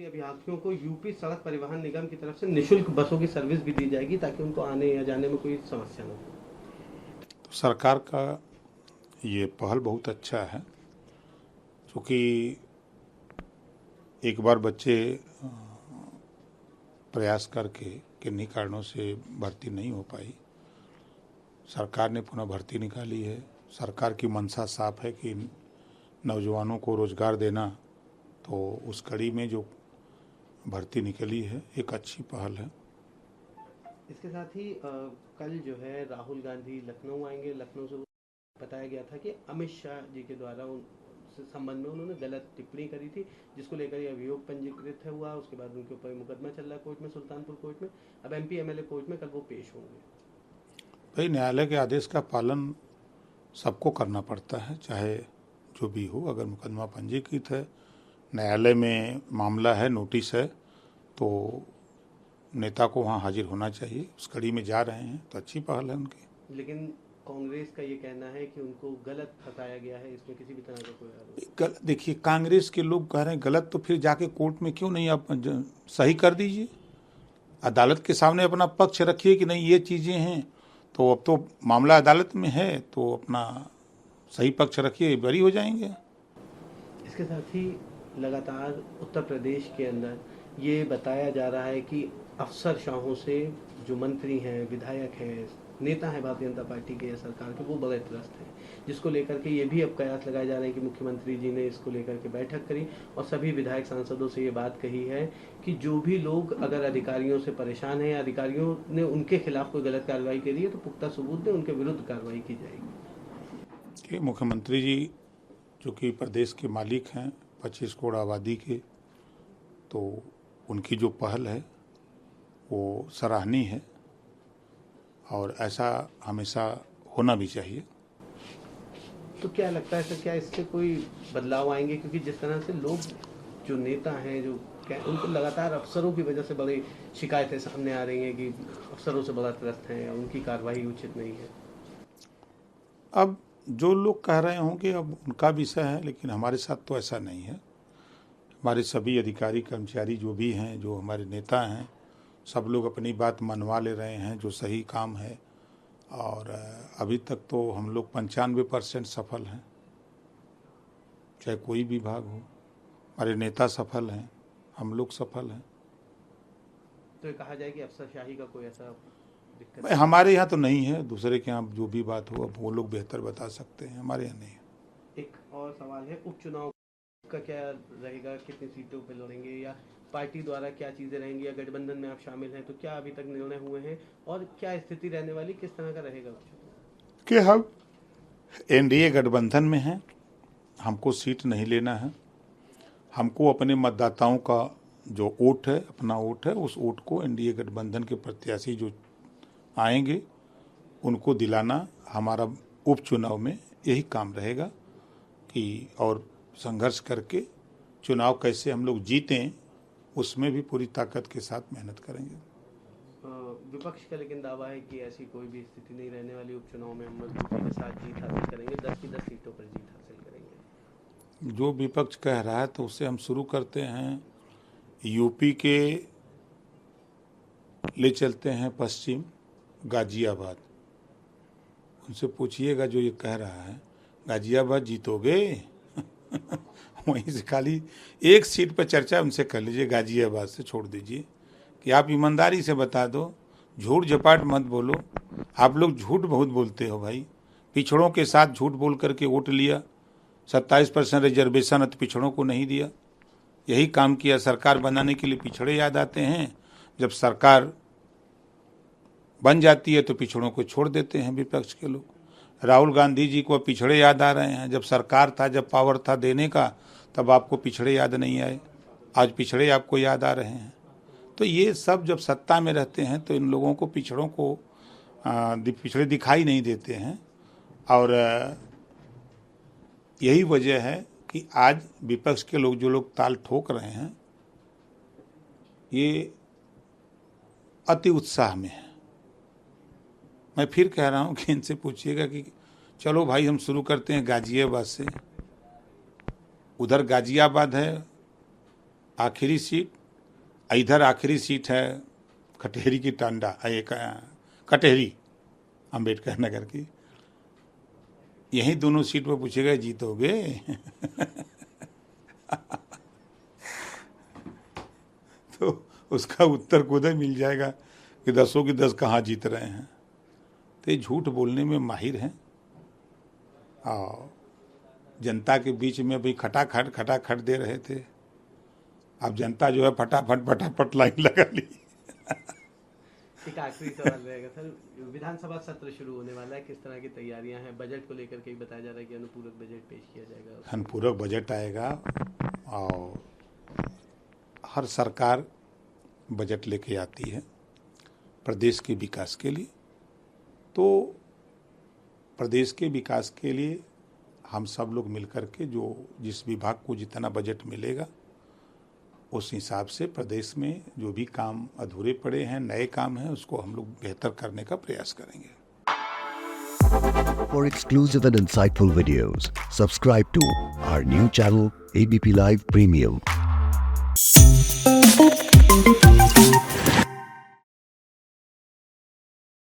प्रवासी अभ्यर्थियों को यूपी सड़क परिवहन निगम की तरफ से निःशुल्क बसों की सर्विस भी दी जाएगी ताकि उनको आने या जाने में कोई समस्या न हो। तो सरकार का ये पहल बहुत अच्छा है, क्योंकि एक बार बच्चे प्रयास करके किन्हीं कारणों से भर्ती नहीं हो पाई, सरकार ने पुनः भर्ती निकाली है। सरकार की मंशा साफ है कि नौजवानों को रोजगार देना, तो उस कड़ी में जो भर्ती निकली है एक अच्छी पहल है। इसके साथ ही कल जो है राहुल गांधी लखनऊ आएंगे। लखनऊ से बताया गया था कि अमित शाह जी के द्वारा उन संबंध में उन्होंने गलत टिप्पणी करी थी, जिसको लेकर ये अभियोग पंजीकृत हुआ। उसके बाद उनके ऊपर मुकदमा चल रहा है कोर्ट में, सुल्तानपुर कोर्ट में। अब एमपी एमएलए कोर्ट में कल वो पेश होंगे। भाई, न्यायालय के आदेश का पालन सबको करना पड़ता है, चाहे जो भी हो। अगर मुकदमा पंजीकृत है, न्यायालय में मामला है, नोटिस है, तो नेता को वहाँ हाजिर होना चाहिए। उस कड़ी में जा रहे हैं तो अच्छी पहल है उनकी। लेकिन कांग्रेस का ये कहना है कि उनको गलत बताया गया है, इसमें किसी भी तरह का कोई आरोप। देखिए, कांग्रेस के लोग कह रहे हैं गलत, तो फिर जाके कोर्ट में क्यों नहीं आप सही कर दीजिए, अदालत के सामने अपना पक्ष रखिए कि नहीं ये चीज़ें हैं। तो अब तो मामला अदालत में है, तो अपना सही पक्ष रखिए, बरी हो जाएंगे। इसके साथ ही लगातार उत्तर प्रदेश के अंदर ये बताया जा रहा है कि अफसरशाहों से जो मंत्री हैं, विधायक हैं, नेता हैं भारतीय जनता पार्टी के या सरकार के, वो बड़े त्रस्त हैं, जिसको लेकर के ये भी अब कयास लगाए जा रहे हैं कि मुख्यमंत्री जी ने इसको लेकर के बैठक करी और सभी विधायक सांसदों से ये बात कही है कि जो भी लोग अगर अधिकारियों से परेशान हैं या अधिकारियों ने उनके खिलाफ कोई गलत कार्रवाई करी है तो पुख्ता सबूत दें, उनके विरुद्ध कार्रवाई की जाएगी। कि मुख्यमंत्री जी जो कि प्रदेश के मालिक हैं 25 करोड़ आबादी के, तो उनकी जो पहल है वो सराहनीय है और ऐसा हमेशा होना भी चाहिए। तो क्या लगता है सर, क्या इससे कोई बदलाव आएंगे? क्योंकि जिस तरह से लोग, जो नेता हैं, जो उनको लगातार अफसरों की वजह से बड़ी शिकायतें सामने आ रही हैं कि अफसरों से बड़ा त्रस्त हैं या उनकी कार्रवाई उचित नहीं है। अब जो लोग कह रहे होंगे अब उनका विषय है, लेकिन हमारे साथ तो ऐसा नहीं है। हमारे सभी अधिकारी कर्मचारी जो भी हैं, जो हमारे नेता हैं, सब लोग अपनी बात मनवा ले रहे हैं जो सही काम है। और अभी तक तो हम लोग 95% सफल हैं, चाहे कोई भी विभाग हो। हमारे नेता सफल हैं, हम लोग सफल हैं। तो ये कहा जाए कि अफसरशाही का कोई ऐसा दिक्कत भाई, हमारे यहाँ तो नहीं है, दूसरे के यहाँ जो भी बात हो अब वो लोग बेहतर बता सकते हैं, हमारे यहाँ नहीं है। एक और सवाल है, उपचुनाव का क्या रहेगा? कितनी सीटों पर लड़ेंगे या पार्टी द्वारा क्या चीजें रहेंगी, या गठबंधन में आप शामिल हैं तो क्या अभी तक निर्णय हुए हैं और क्या स्थिति रहने वाली, किस तरह का रहेगा उपचुनाव? कि हम एनडीए गठबंधन में हैं, हमको सीट नहीं लेना है। हमको अपने मतदाताओं का जो वोट है, अपना वोट है, उस वोट को एनडीए गठबंधन के प्रत्याशी जो आएंगे उनको दिलाना हमारा उपचुनाव में यही काम रहेगा कि और संघर्ष करके चुनाव कैसे हम लोग जीतें, उसमें भी पूरी ताकत के साथ मेहनत करेंगे। विपक्ष का लेकिन दावा है कि ऐसी कोई भी स्थिति नहीं रहने वाली, उपचुनाव में हम मजबूती के साथ जीत हासिल करेंगे, 10 की 10 सीटों पर जीत हासिल करेंगे। जो विपक्ष कह रहा है तो उससे हम शुरू करते हैं। यूपी के ले चलते हैं पश्चिम गाजियाबाद, उनसे पूछिएगा जो ये कह रहा है गाजियाबाद जीतोगे वहीं से खाली एक सीट पर चर्चा उनसे कर लीजिए, गाजियाबाद से छोड़ दीजिए कि आप ईमानदारी से बता दो, झूठ झपाट मत बोलो। आप लोग झूठ बहुत बोलते हो भाई, पिछड़ों के साथ झूठ बोल करके वोट लिया, 27% रिजर्वेशन तो पिछड़ों को नहीं दिया, यही काम किया। सरकार बनाने के लिए पिछड़े याद आते हैं, जब सरकार बन जाती है तो पिछड़ों को छोड़ देते हैं विपक्ष के लोग। राहुल गांधी जी को पिछड़े याद आ रहे हैं, जब सरकार था, जब पावर था देने का, तब आपको पिछड़े याद नहीं आए, आज पिछड़े आपको याद आ रहे हैं। तो ये सब जब सत्ता में रहते हैं तो इन लोगों को पिछड़ों को पिछड़े दिखाई नहीं देते हैं। और यही वजह है कि आज विपक्ष के लोग, जो लोग ताल ठोक रहे हैं, ये अति उत्साह में है। मैं फिर कह रहा हूँ कि इनसे पूछिएगा कि चलो भाई हम शुरू करते हैं गाजियाबाद से। उधर गाजियाबाद है, आखिरी सीट, इधर आखिरी सीट है कटहरी की टांडा, एक कटहरी अंबेडकर नगर की। यही दोनों सीट पर पूछेगा जीतोगे? तो उसका उत्तर खुद ही मिल जाएगा कि 10 की 10 कहाँ जीत रहे हैं। तो ये झूठ बोलने में माहिर हैं और जनता के बीच में भी खटाखट दे रहे थे। अब जनता जो है फटाफट लाइन लगा ली। एक आखिरी सवाल रहेगा सर, विधानसभा सत्र शुरू होने वाला है, किस तरह की तैयारियां हैं? बजट को लेकर के बताया जा रहा है कि अनुपूरक बजट पेश किया जाएगा। अनुपूरक बजट आएगा और हर सरकार बजट लेके आती है प्रदेश के विकास के लिए। तो प्रदेश के विकास के लिए हम सब लोग मिलकर के जो जिस विभाग को जितना बजट मिलेगा उस हिसाब से प्रदेश में जो भी काम अधूरे पड़े हैं, नए काम हैं, उसको हम लोग बेहतर करने का प्रयास करेंगे। For exclusive and insightful videos, subscribe to our new channel ABP Live Premium.